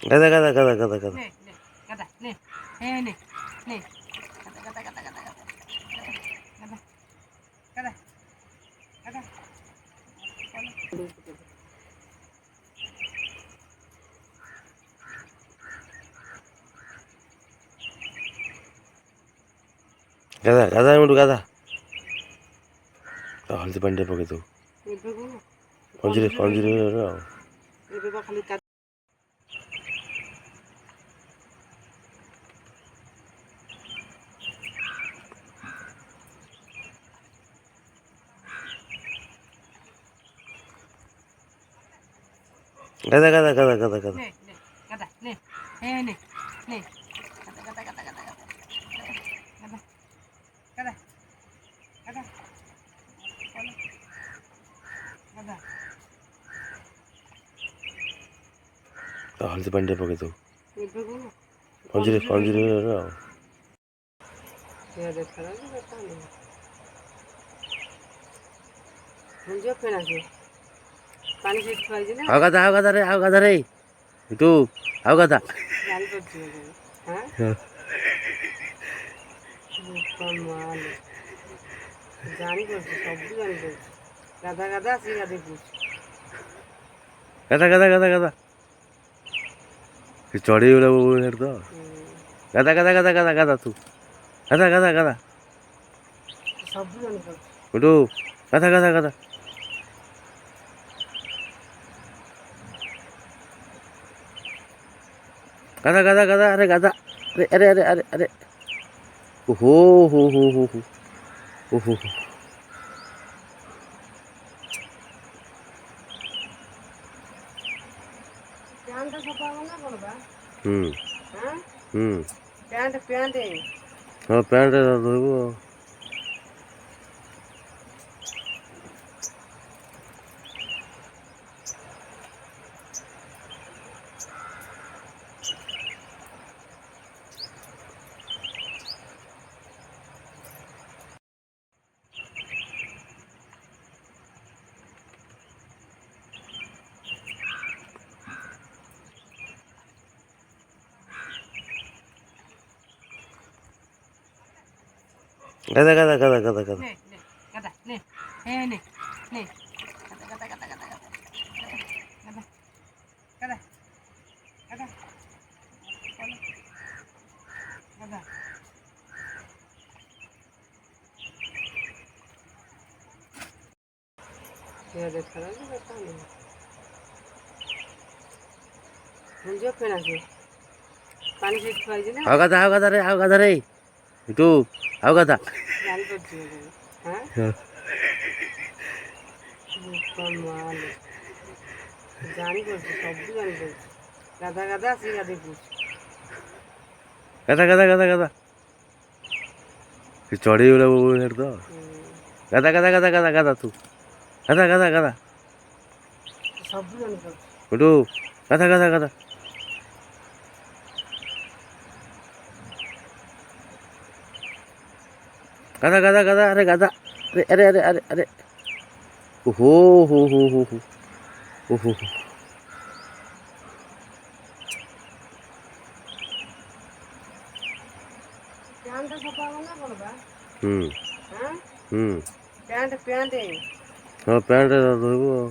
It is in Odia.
গাদা গাদা গাদা গাদা গাদা নে নে গাদা নে হ্যাঁ নে নে গাদা গাদা গাদা গাদা গাদা গাদা গাদা গাদা ଗାଦା ଗାଦା ଏମିତି ଗାଦା ହଳଦୀ ପାଣି ଟିକେ ପକେଇ ଦବୁ ପଞ୍ଜିରେ ପଞ୍ଜିରେ ଆଉ ଏବେ ବା ଖାଲି গাদা গাদা গাদা গাদা গাদা নে নে গাদা নে হ্যাঁ নে নে গাদা গাদা গাদা গাদা গাদা গাদা গাদা গাদা গাদা ହଳଦୀ ପାଣି ଟିକେ ପକେଇ ଦବୁ ଏବେ ପଞ୍ଜିରେ ପଞ୍ଜିରେ ଆଉ ପାଣି ସେଇଠି ଥୁଆ ହେଇଛି ନା ଆଉ ଗାଦା ରେ ଆଉ ଗାଦା ରେ ତୁ ଆଉ ଗାଦା ଜାଣିପାରୁଛି ଜାଣିପାରୁଛି ସବୁ ଜାଣିପାରୁଛି ଗାଦା ଗାଦା ଆସିକି ଗାଧେଇ ପଡୁଛି ଗାଦା ଗାଦା ଗାଦା ଗାଦା ଚଢ଼େଇ ଗୁଡ଼ା ସେଠି ତ ଗାଦା ଗାଦା ଗାଦା ଗାଦା ଗାଦା ତୁ ଗାଦା ଗାଦା ଗାଦା ସବୁ ଜାଣିପାରୁଛି ତୁ ଗାଦା ଗାଦା ଗାଦା ଗାଦା ଗାଦା ଗାଦା ଆରେ ଗାଦା ଆରେ ଆରେ ଆରେ ଆରେ ଓହୋ ହୋ ହୋ ହୋ ହୋ ଓହୋ ପ୍ୟାଣ୍ଟ ସଫା ହବ ନା କ'ଣ ବା ହୁଁ ହୁଁ ପ୍ୟାଣ୍ଟ ପ୍ୟାଣ୍ଟ ହଁ ପ୍ୟାଣ୍ଟ ଧୋଇବୁ ଆଉ ଗାଦା ଗାଦା ଗାଦା ଗାଦା ଗାଦା ନେ ନେ ଗାଦା ନେ ହ୍যাঁ ନେ ନେ ଗାଦା ଗାଦା ଗାଦା ଗାଦା ଗାଦା ଗାଦା ଗାଦା ଗାଦା ଗାଦା ପାଣି ସେଇଠି ଥୁଆ ହେଇଛି ନା ଆଉ ଗାଦା ରେ ଆଉ ଗାଦା ରେ ତୁ ଆଉ ଗାଦା ଜାଣିପାରୁଛି ଜାଣିପାରୁଛି ସବୁ ଜାଣିପାରୁଛି ଗାଦା ଗାଦା ଆସିକି ଗାଧେଇ ପଡୁଛି ଗାଦା ଗାଦା ଗାଦା ଗାଦା ଚଢ଼େଇ ଗୁଡ଼ା ସେଠି ତ ଗାଦା ଗାଦା ଗାଦା ଗାଦା ଗାଦା ତୁ ଗାଦା ଗାଦା ଗାଦା ସବୁ ଜାଣିପାରୁଛି ତୁ ଗାଦା ଗାଦା ଗାଦା ଗାଦା ଗାଦା ଗାଦା ଆରେ ଗାଦା ଆରେ ଆରେ ଆରେ ଆରେ ଓହୋ ହୋ ହୋ ହୋ ହୋ ଓହୋ ପ୍ୟାଣ୍ଟ ସଫା ହବ ନା କ'ଣ ବା ହୁଁ ହୁଁ ପ୍ୟାଣ୍ଟ ପ୍ୟାଣ୍ଟ ହଁ ପ୍ୟାଣ୍ଟ ଧୋଇବୁ ଆଉ